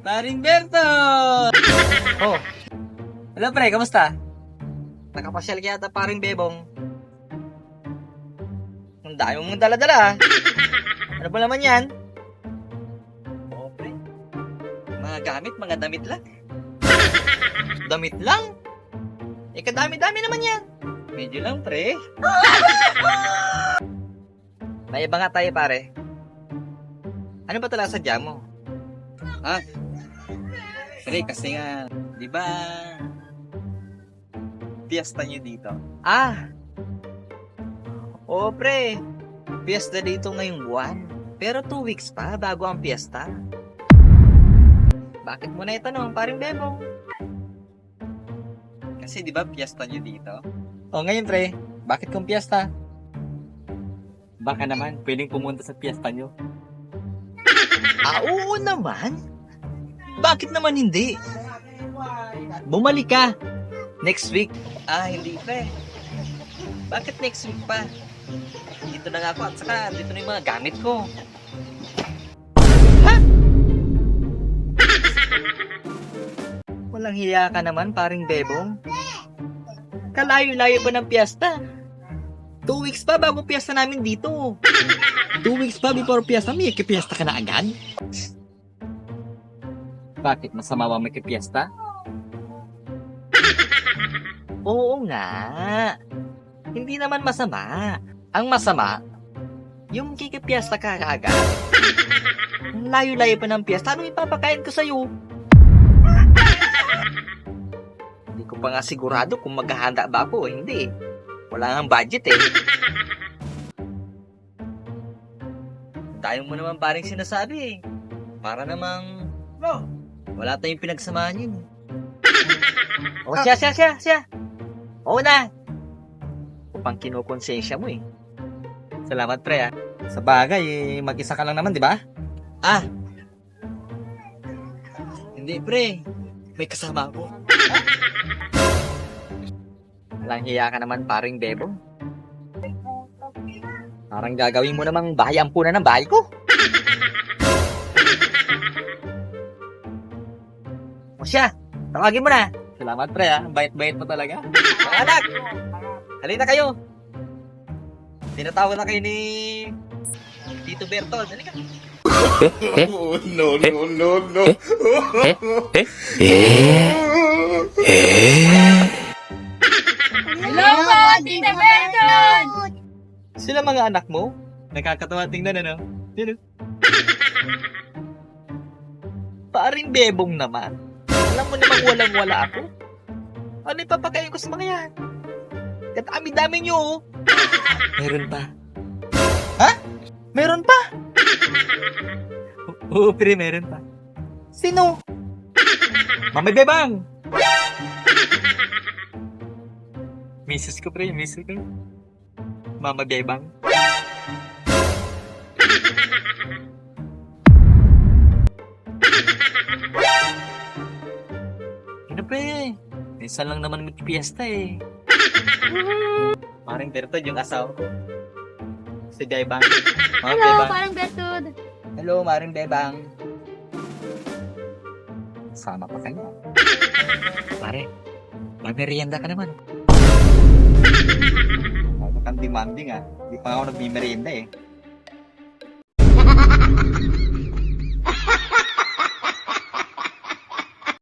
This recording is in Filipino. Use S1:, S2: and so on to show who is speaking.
S1: Paring Berto! Oh. Hello pre, kamusta? Nakapasyal ka yata paring Bebong. Ang dami mong dala-dala. Ano ba naman yan? Oh pre. Mga gamit, mga damit lang. Damit lang? Eh kadami-dami naman yan. Medyo lang pre. May iba nga tayo pare. Ano ba talaga sadya mo? Ha? Pre, kasi nga, di ba, piyesta nyo dito? Ah! Oo, pre. Piyesta dito ngayong buwan. Pero 2 weeks pa bago ang piyesta. Bakit mo na itanong, paring Bebong? Kasi di ba piyesta nyo dito? O ngayon, pre. Bakit kung piyesta? Baka naman, pwedeng pumunta sa piyesta nyo. Ah, oo naman. Bakit naman hindi? Bumalik ka. Next week. Ah, hindi pre. Bakit next week pa? Dito na nga ako at saka dito na yung mga gamit ko. Ha? Walang hiya ka naman, paring Bebong. Kalayo-layo pa ng piyesta. 2 weeks pa bago piyesta namin dito. 2 weeks pa before piyesta, may ikipiyesta ka na agad? Bakit? Masama ba may ikipiyesta? Oo nga. Hindi naman masama. Ang masama, yung kikipiyesta ka agad. Ang layo-layo pa ng piyesta, anong ipapakain ko sa'yo? Hindi ko pa nga sigurado kung maghahanda ba ako. Hindi. Wala nga budget eh. Tayo mo naman paring sinasabi eh. Para namang, wala tayong pinagsamahan yun. O siya. Oo na. Upang kinukonsensya mo eh. Salamat pre ah. Sa bagay eh, mag-isa ka lang naman, di ba? Ah. Hindi pre. May kasama ako. Walang hiya ka naman paring Bebong. Parang gagawin mo namang bahay-ampunan ng bahay ko. O siya, tawagin mo na. Salamat pre ha, bait-bait mo talaga. Mga anak, halina kayo. Tinatawag na kayo ni Tito Berto. Dali ka.
S2: Oh, no.
S3: Hello po, Tita Berton!
S1: Sila mga anak mo? Nakakatawa tingnan ano? Yun. Paring Bebong naman. Alam mo namang walang-wala ako. Ano ipapakain ko sa mga yan? Katami-dami nyo oh. Meron pa. Ha? Meron pa? Oo, pre, meron pa. Sino? Mama Bebang! Misis ko, pre, misis ko. Mama Bebang. Ano pre? Minsan lang naman mag-fiesta eh. Parang Bertod yung asawa ko. Si Bebang. Mama
S3: Hello,
S1: Bebang.
S3: parang Bertod.
S1: Hello, Maring Bebang. Sama pa kayo. Pare, mag-merienda ka naman. Ano kang demanding ah. Di pa ako nagmimerienda eh.